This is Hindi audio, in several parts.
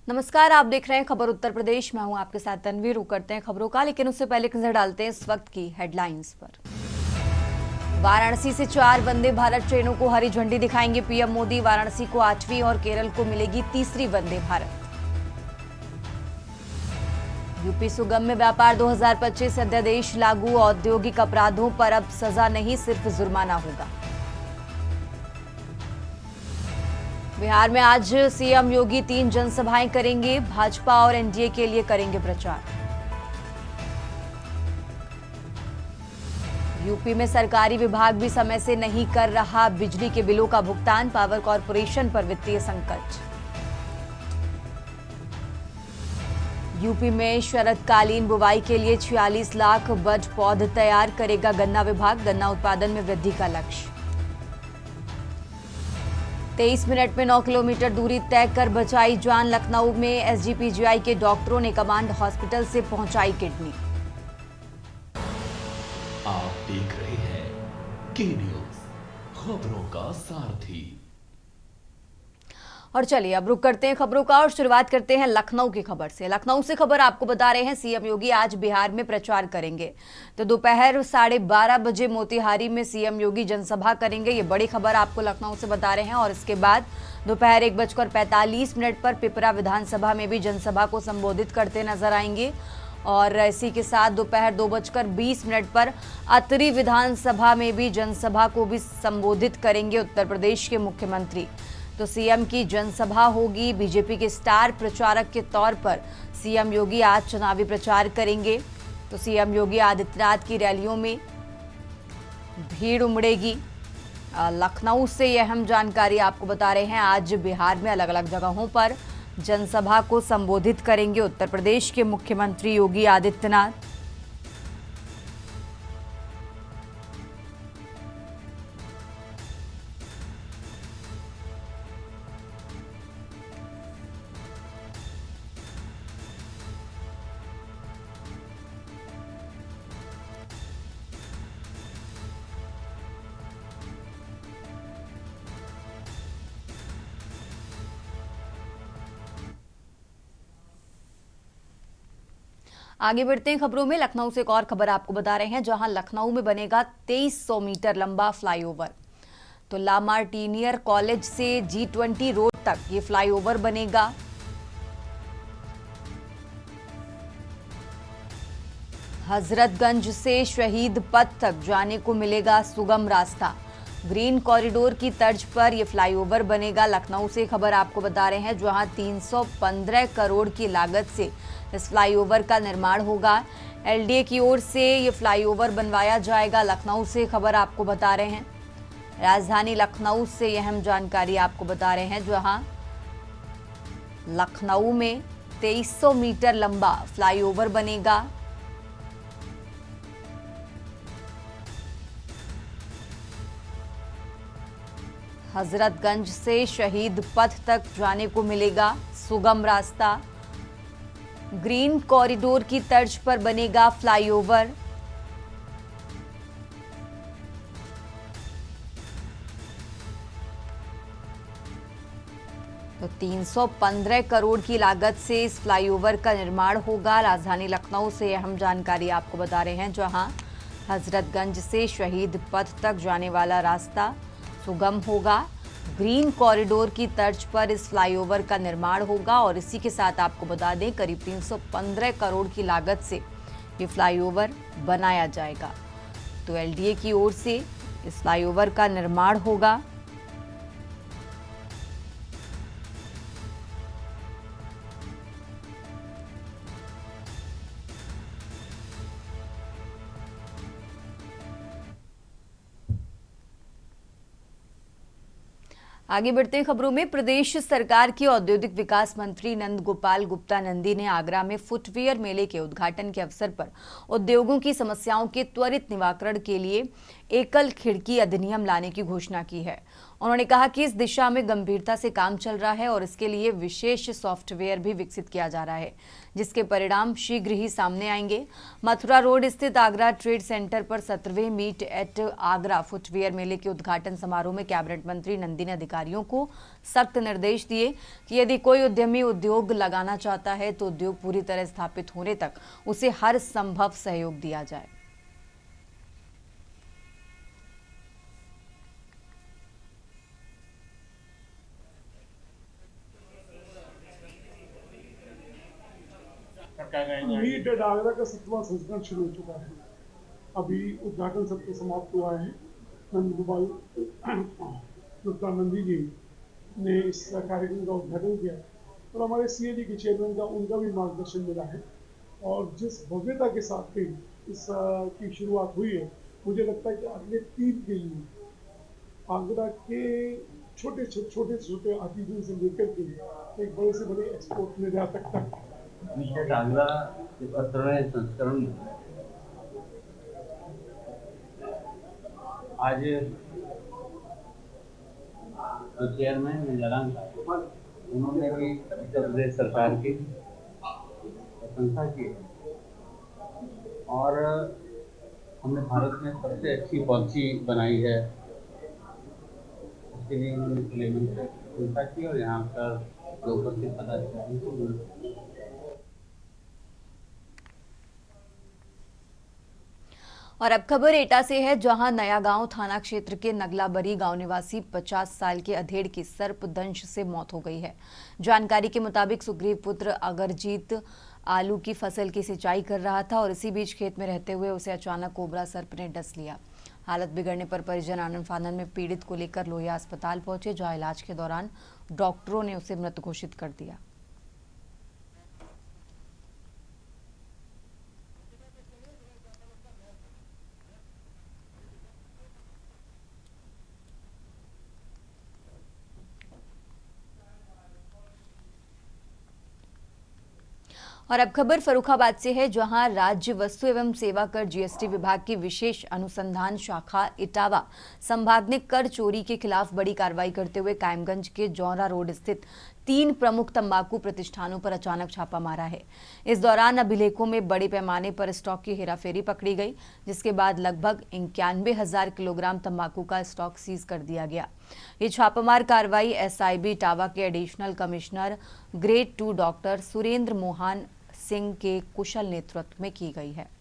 नमस्कार, आप देख रहे हैं खबर उत्तर प्रदेश। मैं हूं आपके साथ तन्वी। रुक करते हैं खबरों का, लेकिन उससे पहले एक नजर डालते हैं इस वक्त की हेडलाइंस पर। वाराणसी से 4 वंदे भारत ट्रेनों को हरी झंडी दिखाएंगे पीएम मोदी। वाराणसी को 8वीं और केरल को मिलेगी 3री वंदे भारत। यूपी सुगम्य व्यापार 2025 अध्यादेश लागू। औद्योगिक अपराधों पर अब सजा नहीं, सिर्फ जुर्माना होगा। बिहार में आज सीएम योगी 3 जनसभाएं करेंगे। भाजपा और एनडीए के लिए करेंगे प्रचार। यूपी में सरकारी विभाग भी समय से नहीं कर रहा बिजली के बिलों का भुगतान। पावर कॉर्पोरेशन पर वित्तीय संकट। यूपी में शरदकालीन बुवाई के लिए 46 लाख बड पौध तैयार करेगा गन्ना विभाग। गन्ना उत्पादन में वृद्धि का लक्ष्य। 23 मिनट में 9 किलोमीटर दूरी तय कर बचाई जान। लखनऊ में एसजीपीजीआई के डॉक्टरों ने कमांड हॉस्पिटल से पहुंचाई किडनी। आप देख रहे हैं के न्यूज, खबरों का सारथी। और चलिए अब रुक करते हैं खबरों का और शुरुआत करते हैं लखनऊ की खबर से। लखनऊ से खबर आपको बता रहे हैं, सीएम योगी आज बिहार में प्रचार करेंगे। तो दोपहर 12:30 बजे मोतिहारी में सीएम योगी जनसभा करेंगे। ये बड़ी खबर आपको लखनऊ से बता रहे हैं। और इसके बाद दोपहर 1:45 पर पिपरा विधानसभा में भी जनसभा को संबोधित करते नजर आएंगे। और इसी के साथ दोपहर 2:20 पर अतरी विधानसभा में भी जनसभा को भी संबोधित करेंगे उत्तर प्रदेश के मुख्यमंत्री। तो सीएम की जनसभा होगी। बीजेपी के स्टार प्रचारक के तौर पर सीएम योगी आज चुनावी प्रचार करेंगे। तो सीएम योगी आदित्यनाथ की रैलियों में भीड़ उमड़ेगी। लखनऊ से यह अहम जानकारी आपको बता रहे हैं। आज बिहार में अलग अलग जगहों पर जनसभा को संबोधित करेंगे उत्तर प्रदेश के मुख्यमंत्री योगी आदित्यनाथ। आगे बढ़ते हैं खबरों में। लखनऊ से एक और खबर आपको बता रहे हैं, जहां लखनऊ में बनेगा 2300 मीटर लंबा फ्लाईओवर। तो लामार्टिनियर कॉलेज से G20 रोड तक ये फ्लाईओवर बनेगा। हजरतगंज से शहीद पथ तक जाने को मिलेगा सुगम रास्ता। ग्रीन कॉरिडोर की तर्ज पर यह फ्लाईओवर बनेगा। लखनऊ से खबर आपको बता रहे हैं, जहां 315 करोड़ की लागत से इस फ्लाईओवर का निर्माण होगा। एलडीए की ओर से ये फ्लाईओवर बनवाया जाएगा। लखनऊ से खबर आपको बता रहे हैं। राजधानी लखनऊ से यह अहम जानकारी आपको बता रहे हैं, जहां लखनऊ में 2300 मीटर लंबा फ्लाईओवर बनेगा। हजरतगंज से शहीद पथ तक जाने को मिलेगा सुगम रास्ता। ग्रीन कॉरिडोर की तर्ज पर बनेगा फ्लाईओवर। तो 315 करोड़ की लागत से इस फ्लाईओवर का निर्माण होगा। राजधानी लखनऊ से अहम जानकारी आपको बता रहे हैं, जहां हजरतगंज से शहीद पथ तक जाने वाला रास्ता सुगम होगा। ग्रीन कॉरिडोर की तर्ज पर इस फ्लाईओवर का निर्माण होगा। और इसी के साथ आपको बता दें, करीब 315 करोड़ की लागत से ये फ्लाईओवर बनाया जाएगा। तो एलडीए की ओर से इस फ्लाईओवर का निर्माण होगा। आगे बढ़ते हैं खबरों में। प्रदेश सरकार की औद्योगिक विकास मंत्री नंद गोपाल गुप्ता नंदी ने आगरा में फुटवियर मेले के उद्घाटन के अवसर पर उद्योगों की समस्याओं के त्वरित निवारण के लिए एकल खिड़की अधिनियम लाने की घोषणा की है। उन्होंने कहा कि इस दिशा में गंभीरता से काम चल रहा है और इसके लिए विशेष सॉफ्टवेयर भी विकसित किया जा रहा है, जिसके परिणाम शीघ्र ही सामने आएंगे। मथुरा रोड स्थित आगरा ट्रेड सेंटर पर 17वें मीट एट आगरा फुटवियर मेले के उद्घाटन समारोह में कैबिनेट मंत्री नंदी ने अधिकारियों को सख्त निर्देश दिए कि यदि कोई उद्यमी उद्योग लगाना चाहता है तो उद्योग पूरी तरह स्थापित होने तक उसे हर संभव सहयोग दिया जाए। मीट एट आगरा का 7वां संस्करण शुरू हो चुका है। अभी उद्घाटन सत्र समाप्त हुआ है। नंदगोपाल नंदी जी ने इस कार्यक्रम का उद्घाटन किया और हमारे सीएडी के चेयरमैन का उनका भी मार्गदर्शन मिला है और जिस भव्यता के साथ इस की शुरुआत हुई है, मुझे लगता है कि अगले 3 दिन में आगरा के छोटे आर्टिजन से लेकर के एक बड़े से बड़े एक्सपोर्ट निर्यातक तक मीट आगरा के 17वें संस्करण में आज जो चेयरमैन मिलाराम साहब उन्होंने भी उत्तर प्रदेश सरकार की प्रशंसा की और हमने भारत में सबसे अच्छी पॉलिसी बनाई है, इसके लिए उन्होंने प्रशंसा की और यहाँ पर उपस्थित पदाधिकारियों को। और अब खबर एटा से है, जहां नया गांव थाना क्षेत्र के नगलाबरी गांव निवासी 50 साल के अधेड़ की सर्पदंश से मौत हो गई है। जानकारी के मुताबिक सुग्रीव पुत्र अगरजीत आलू की फसल की सिंचाई कर रहा था और इसी बीच खेत में रहते हुए उसे अचानक कोबरा सर्प ने डस लिया। हालत बिगड़ने पर परिजन आनन फानन में पीड़ित को लेकर लोहिया अस्पताल पहुंचे, जहां इलाज के दौरान डॉक्टरों ने उसे मृत घोषित कर दिया। और अब खबर फर्रुखाबाद से है, जहां राज्य वस्तु एवं सेवा कर जीएसटी विभाग की विशेष अनुसंधान शाखा इटावा संभाग ने कर चोरी के खिलाफ बड़ी कार्रवाई करते हुए कायमगंज के जौरा रोड स्थित 3 प्रमुख तंबाकू प्रतिष्ठानों पर अचानक छापा मारा है। इस दौरान अभिलेखों में बड़े पैमाने पर स्टॉक की हेराफेरी पकड़ी गई, जिसके बाद लगभग 91,000 किलोग्राम तंबाकू का स्टॉक सीज कर दिया गया। ये छापामार कार्रवाई एसआईबी इटावा के additional commissioner grade 2 doctor Surendra Mohan Singh के कुशल नेतृत्व में की गई है।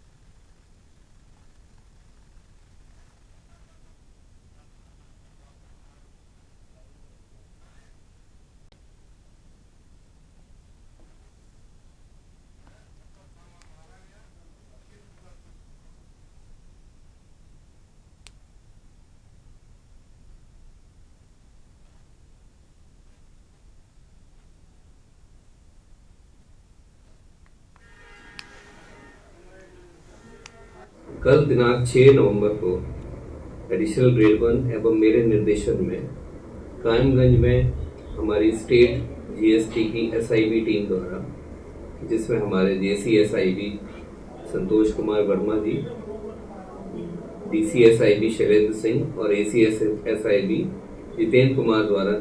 कल दिनांक 6 नवंबर को एडिशनल ग्रेड 1 एवं मेरे निर्देशन में कायमगंज में हमारी स्टेट जीएसटी की एसआईबी टीम द्वारा, जिसमें हमारे जेसी एसआईबी संतोष कुमार वर्मा जी, डीसी एसआईबी शैलेंद्र सिंह और एसी एसआईबी जितेंद्र कुमार द्वारा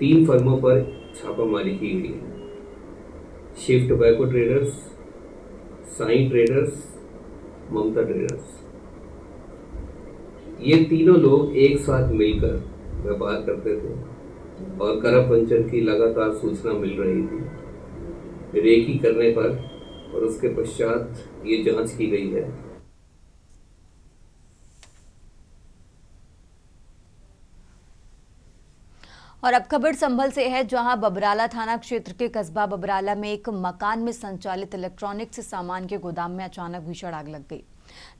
3 फर्मों पर छापामारी की गई है। Shiv tobacco traders, Sai traders, Mamta traders. ये तीनों लोग एक साथ मिलकर व्यापार करते थे और करप वंचन की लगातार सूचना मिल रही थी। रेकी करने पर और उसके पश्चात ये जांच की गई है। और अब खबर संभल से है, जहां बबराला थाना क्षेत्र के कस्बा बबराला में एक मकान में संचालित इलेक्ट्रॉनिक्स सामान के गोदाम में अचानक भीषण आग लग गई।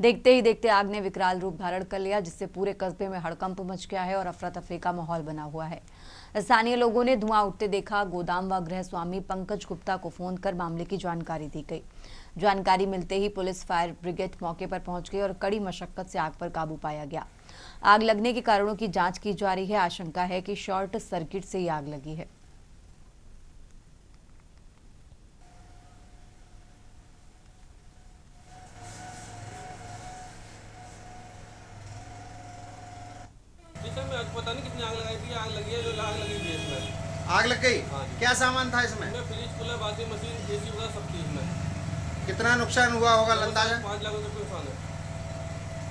देखते ही देखते आग ने विकराल रूप धारण कर लिया, जिससे पूरे कस्बे में हड़कंप मच गया है और अफरा तफरी का माहौल बना हुआ है। स्थानीय लोगों ने धुआं उठते देखा। गोदाम व गृह स्वामी पंकज गुप्ता को फोन कर मामले की जानकारी दी गई। जानकारी मिलते ही पुलिस फायर ब्रिगेड मौके पर पहुंच गई और कड़ी मशक्कत से आग पर काबू पाया गया। आग लगने के कारणों की जांच की जा रही है। आशंका है कि शॉर्ट सर्किट से ही आग लगी है। में पता नहीं कितनी आग लगाई थी, आग लगी है, जो आग लगी थी इसमें। आग लग गई? हाँ जी। क्या सामान था इसमें? Fridge, cooler, washing machine, AC वगैरह सब थी इसमें। कितना नुकसान हुआ होगा अंदाजा? 5 लाख रुपये नुकसान है।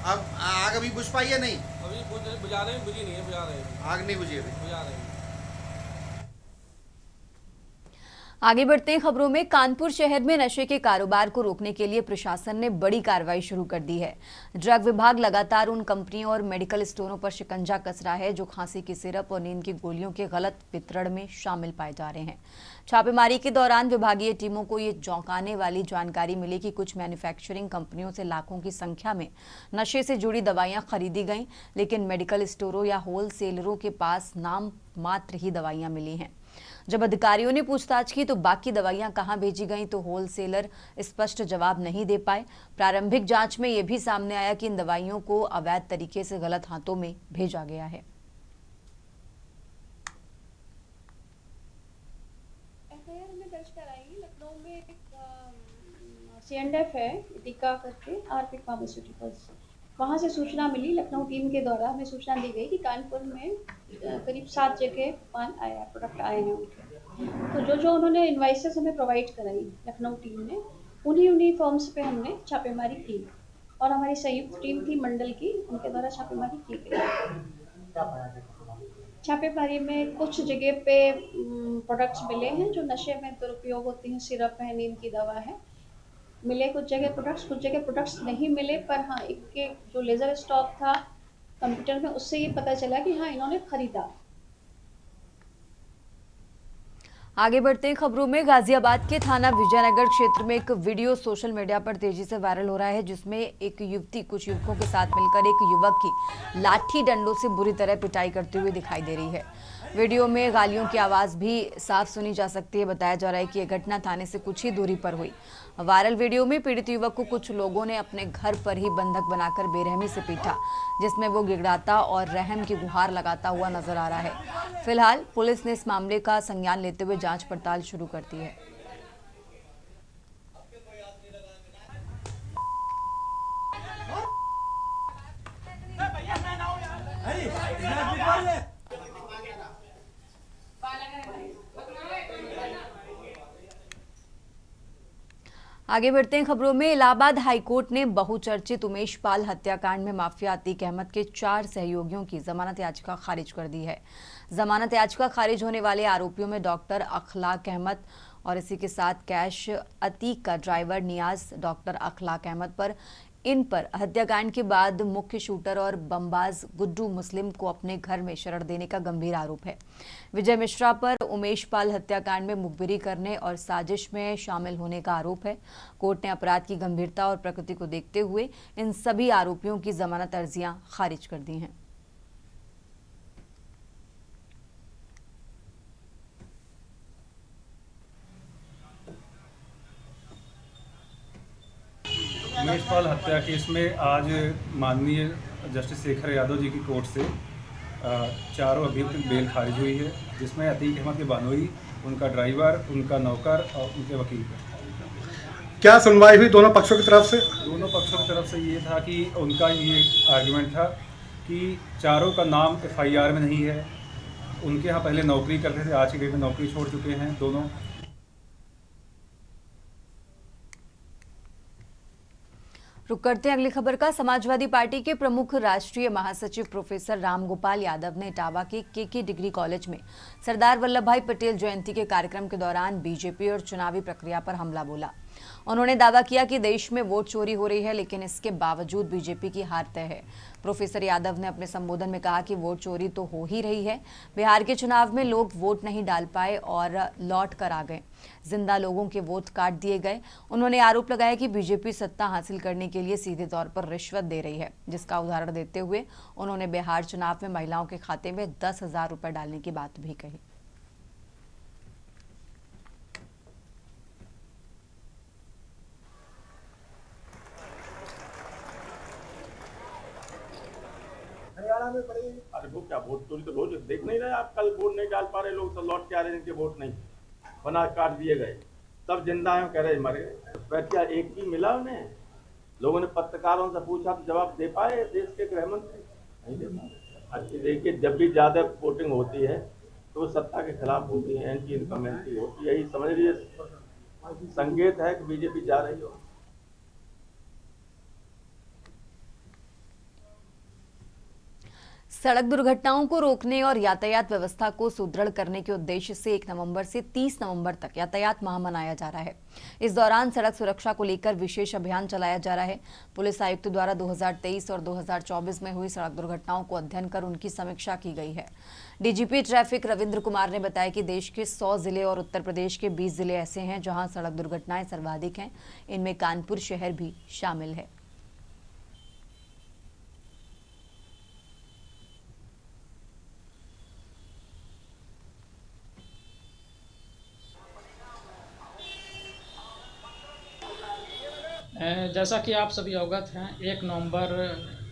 अब आग अभी बुझ पाई है? नहीं, अभी बुझा रहे हैं, बुझी नहीं है, बुझा रहे हैं, आग नहीं बुझी अभी। बुझा रहे हैं। आगे बढ़ते हैं खबरों में। कानपुर शहर में नशे के कारोबार को रोकने के लिए प्रशासन ने बड़ी कार्रवाई शुरू कर दी है। ड्रग विभाग लगातार उन कंपनियों और मेडिकल स्टोरों पर शिकंजा कस रहा है जो खांसी की सिरप और नींद की गोलियों के गलत वितरण में शामिल पाए जा रहे हैं। छापेमारी के दौरान विभागीय टीमों को ये चौंकाने वाली जानकारी मिली कि कुछ मैन्युफैक्चरिंग कंपनियों से लाखों की संख्या में नशे से जुड़ी दवाइयां खरीदी गईं, लेकिन मेडिकल स्टोरों या होलसेलरों के पास नाम मात्र ही दवाइयां मिली हैं। जब अधिकारियों ने पूछताछ की तो बाकी दवाइयां कहां भेजी गईं तो होलसेलर स्पष्ट जवाब नहीं दे पाए। प्रारंभिक जांच में यह भी सामने आया कि इन दवाइयों को अवैध तरीके से गलत हाथों में भेजा गया है। एफआईआर हमने दर्ज कराई। लखनऊ में एक C&F है इटिका करके, आरपी फार्मास्यूटिकल्स, वहाँ से सूचना मिली। लखनऊ टीम के द्वारा हमें सूचना दी गई कि कानपुर में करीब 7 जगह प्रोडक्ट आए हैं उनके। तो जो उन्होंने इनवाइसेस हमें प्रोवाइड कराई लखनऊ टीम ने, उन्हीं फर्म्स पे हमने छापेमारी की और हमारी संयुक्त टीम थी मंडल की, उनके द्वारा छापेमारी की गई। छापेमारी में कुछ जगह पे प्रोडक्ट्स मिले हैं जो नशे में दुरुपयोग होती हैं, सिरप है, नींद की दवा है, मिले कुछ जगह प्रोडक्ट्स, कुछ जगह प्रोडक्ट्स नहीं मिले। पर हाँ, एक के जो लेजर स्टॉक था कंप्यूटर में, उससे ये पता चला कि हाँ इन्होंने खरीदा। आगे बढ़ते हैं खबरों में। गाजियाबाद के थाना विजयनगर क्षेत्र में एक वीडियो सोशल मीडिया पर तेजी से वायरल हो रहा है जिसमें एक युवती कुछ युवकों के साथ मिलकर एक युवक की लाठी डंडों से बुरी तरह पिटाई करते हुए दिखाई दे रही है। वीडियो में गालियों की आवाज भी साफ सुनी जा सकती है। बताया जा रहा है कि यह घटना थाने से कुछ ही दूरी पर हुई। वायरल वीडियो में पीड़ित युवक को कुछ लोगों ने अपने घर पर ही बंधक बनाकर बेरहमी से पीटा, जिसमें वो गिड़गिड़ाता और रहम की गुहार लगाता हुआ नजर आ रहा है। फिलहाल पुलिस ने इस मामले का संज्ञान लेते हुए जांच पड़ताल शुरू कर दी है। आगे बढ़ते हैं खबरों में। इलाहाबाद हाईकोर्ट ने बहुचर्चित उमेश पाल हत्याकांड में माफिया अतीक अहमद के 4 सहयोगियों की जमानत याचिका खारिज कर दी है। जमानत याचिका खारिज होने वाले आरोपियों में डॉक्टर अखलाक अहमद और इसी के साथ कैश अतीक का ड्राइवर नियाज डॉक्टर अखलाक अहमद पर इन पर हत्याकांड के बाद मुख्य शूटर और बमबाज गुड्डू मुस्लिम को अपने घर में शरण देने का गंभीर आरोप है। विजय मिश्रा पर उमेश पाल हत्याकांड में मुखबिरी करने और साजिश में शामिल होने का आरोप है। कोर्ट ने अपराध की गंभीरता और प्रकृति को देखते हुए इन सभी आरोपियों की जमानत अर्जियां खारिज कर दी हैं। उमेश पाल हत्या केस में आज माननीय जस्टिस शेखर यादव जी की कोर्ट से चारों अभियुक्त की बेल खारिज हुई है, जिसमें अतीक अहमद के बानोई, उनका ड्राइवर, उनका नौकर और उनके वकील का। क्या सुनवाई हुई दोनों पक्षों की तरफ से? दोनों पक्षों की तरफ से ये था कि उनका ये आर्गुमेंट था कि चारों का नाम FIR में नहीं है। उनके यहाँ पहले नौकरी करते थे, आज की डेट में नौकरी छोड़ चुके हैं दोनों। रुक करते हैं अगली खबर का। समाजवादी पार्टी के प्रमुख राष्ट्रीय महासचिव प्रोफेसर रामगोपाल यादव ने इटावा के KK डिग्री कॉलेज में सरदार वल्लभ भाई पटेल जयंती के कार्यक्रम के दौरान बीजेपी और चुनावी प्रक्रिया पर हमला बोला। उन्होंने दावा किया कि देश में वोट चोरी हो रही है, लेकिन इसके बावजूद बीजेपी की हार तय है। प्रोफेसर यादव ने अपने संबोधन में कहा कि वोट चोरी तो हो ही रही है। बिहार के चुनाव में लोग वोट नहीं डाल पाए और लौट कर आ गए, जिंदा लोगों के वोट काट दिए गए। उन्होंने आरोप लगाया कि बीजेपी सत्ता हासिल करने के लिए सीधे तौर पर रिश्वत दे रही है, जिसका उदाहरण देते हुए उन्होंने बिहार चुनाव में महिलाओं के खाते में 10,000 रुपए डालने की बात भी कही। हरियाणा में बड़ी, अरे वो क्या वोट चोरी तो रोज देख नहीं रहे आप। कल वोट नहीं डाल पा रहे लोग, तो लौट के आ रहे, इनके वोट नहीं बना काट दिए गए, तब जिंदा है कह रहे मर गए। क्या एक ही मिला उन्हें? लोगों ने पत्रकारों से पूछा तो जवाब दे पाए देश के गृह मंत्री? नहीं दे पाए। अच्छी देखिए, जब भी ज़्यादा वोटिंग होती है तो वो सत्ता के खिलाफ होती है, एंटी इनकमेंसी होती है। यही समझ लीजिए संकेत है कि बीजेपी जा रही हो। सड़क दुर्घटनाओं को रोकने और यातायात व्यवस्था को सुदृढ़ करने के उद्देश्य से 1 नवंबर से 30 नवंबर तक यातायात माह मनाया जा रहा है। इस दौरान सड़क सुरक्षा को लेकर विशेष अभियान चलाया जा रहा है। पुलिस आयुक्त द्वारा 2023 और 2024 में हुई सड़क दुर्घटनाओं को अध्ययन कर उनकी समीक्षा की गई है। डीजीपी ट्रैफिक रविंद्र कुमार ने बताया कि देश के 100 जिले और उत्तर प्रदेश के 20 जिले ऐसे हैं जहां सड़क दुर्घटनाएं सर्वाधिक हैं। इनमें कानपुर शहर भी शामिल है। जैसा कि आप सभी अवगत हैं, 1 नवंबर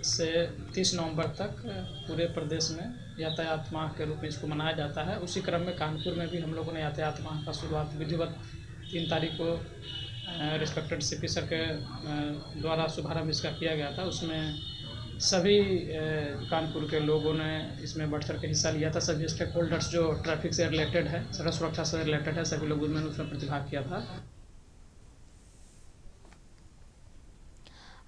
से 30 नवंबर तक पूरे प्रदेश में यातायात माह के रूप में इसको मनाया जाता है। उसी क्रम में कानपुर में भी हम लोगों ने यातायात माह का शुरुआत विधिवत 3 तारीख को रिस्पेक्टेड सीपी सर के द्वारा शुभारंभ इसका किया गया था। उसमें सभी कानपुर के लोगों ने इसमें बढ़ चढ़ के हिस्सा लिया था। सभी स्टेक होल्डर्स जो ट्रैफिक से रिलेटेड है, सड़क सुरक्षा से रिलेटेड है, सभी लोगों ने उसमें प्रतिभाग किया था।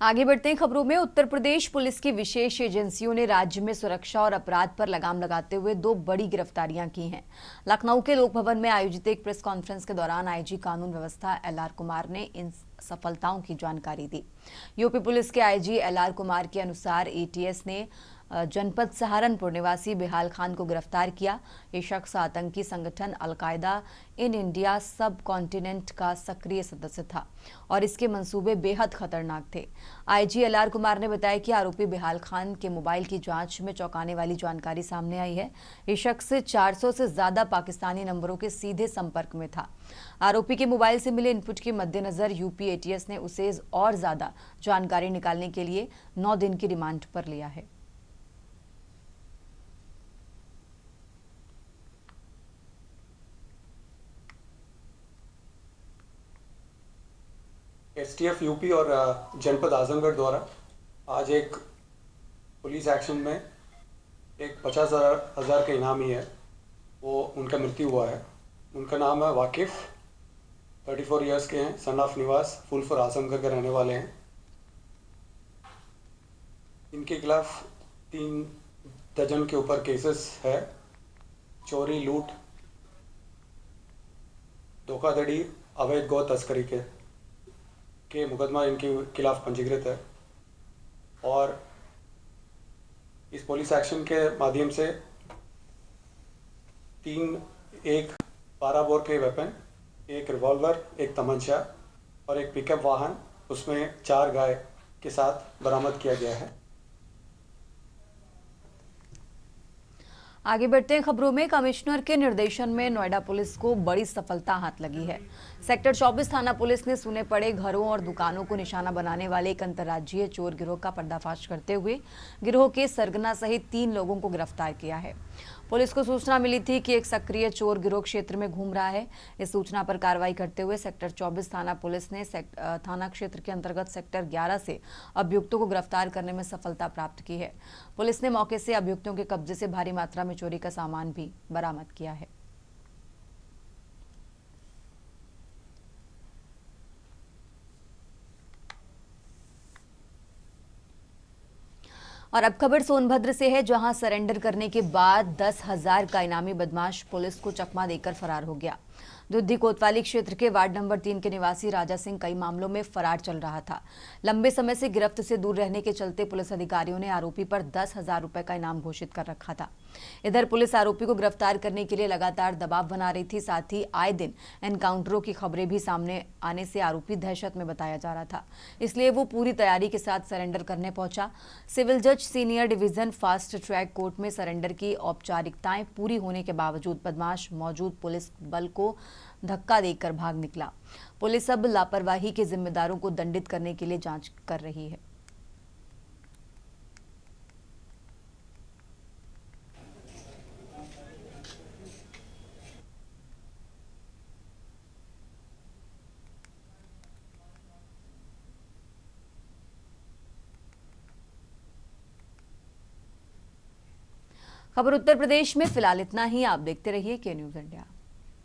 आगे बढ़ते हैं खबरों में। उत्तर प्रदेश पुलिस की विशेष एजेंसियों ने राज्य में सुरक्षा और अपराध पर लगाम लगाते हुए 2 बड़ी गिरफ्तारियां की हैं। लखनऊ के लोक भवन में आयोजित एक प्रेस कॉन्फ्रेंस के दौरान आईजी कानून व्यवस्था एलआर कुमार ने इन सफलताओं की जानकारी दी। यूपी पुलिस के आईजी एलआर कुमार के अनुसार एटीएस ने जनपद सहारनपुर निवासी बेहाल खान को गिरफ्तार किया। ये शख्स आतंकी संगठन अलकायदा इन इंडिया सब कॉन्टिनेंट का सक्रिय सदस्य था और इसके मंसूबे बेहद खतरनाक थे। आईजी एलआर कुमार ने बताया कि आरोपी बेहाल खान के मोबाइल की जांच में चौंकाने वाली जानकारी सामने आई है। ये शख्स 400 से ज्यादा पाकिस्तानी नंबरों के सीधे संपर्क में था। आरोपी के मोबाइल से मिले इनपुट के मद्देनजर यूपी एटीएस ने उसे और ज्यादा जानकारी निकालने के लिए 9 दिन की रिमांड पर लिया है। एसटीएफ यूपी और जनपद आजमगढ़ द्वारा आज एक पुलिस एक्शन में एक 50,000 का इनामी है, वो उनका मृत्यु हुआ है। उनका नाम है वाकिफ, 34 इयर्स के हैं, सन ऑफ निवास, फुलपुर आजमगढ़ के रहने वाले हैं। इनके खिलाफ 3 दर्जन के ऊपर केसेस है। चोरी, लूट, धोखाधड़ी, अवैध गौ तस्करी के मुकदमा इनके खिलाफ पंजीकृत है और इस पुलिस एक्शन के माध्यम से 1 12 बोर के वेपन, 1 रिवॉल्वर, 1 तमंचा और 1 पिकअप वाहन, उसमें 4 गाय के साथ बरामद किया गया है। आगे बढ़ते हैं खबरों में। कमिश्नर के निर्देशन में नोएडा पुलिस को बड़ी सफलता हाथ लगी है। सेक्टर 24 थाना पुलिस ने सुने पड़े घरों और दुकानों को निशाना बनाने वाले एक अंतर्राज्यीय चोर गिरोह का पर्दाफाश करते हुए गिरोह के सरगना सहित 3 लोगों को गिरफ्तार किया है। पुलिस को सूचना मिली थी कि एक सक्रिय चोर गिरोह क्षेत्र में घूम रहा है। इस सूचना पर कार्रवाई करते हुए सेक्टर 24 थाना पुलिस ने थाना क्षेत्र के अंतर्गत सेक्टर 11 से अभियुक्तों को गिरफ्तार करने में सफलता प्राप्त की है। पुलिस ने मौके से अभियुक्तों के कब्जे से भारी मात्रा में चोरी का सामान भी बरामद किया है। और अब खबर सोनभद्र से है, जहां सरेंडर करने के बाद 10,000 का इनामी बदमाश पुलिस को चकमा देकर फरार हो गया। दुद्धी कोतवाली क्षेत्र के वार्ड नंबर 3 के निवासी राजा सिंह कई मामलों में फरार चल रहा था। लंबे समय से गिरफ्त से दूर रहने के चलते पुलिस अधिकारियों ने आरोपी पर 10,000 रुपए का इनाम घोषित कर रखा था। इधर पुलिस आरोपी को गिरफ्तार करने के लिए लगातार दबाव बना रही थी। साथ ही आए दिन एनकाउंटरों की खबरें भी सामने आने से आरोपी दहशत में बताया जा रहा था, इसलिए वो पूरी तैयारी के साथ सरेंडर करने पहुंचा। सिविल जज senior division fast track court में सरेंडर की औपचारिकताएं पूरी होने के बावजूद बदमाश मौजूद पुलिस बल को धक्का देकर भाग निकला। पुलिस अब लापरवाही के जिम्मेदारों को दंडित करने के लिए जांच कर रही है। खबर उत्तर प्रदेश में फिलहाल इतना ही। आप देखते रहिए के न्यूज़ इंडिया।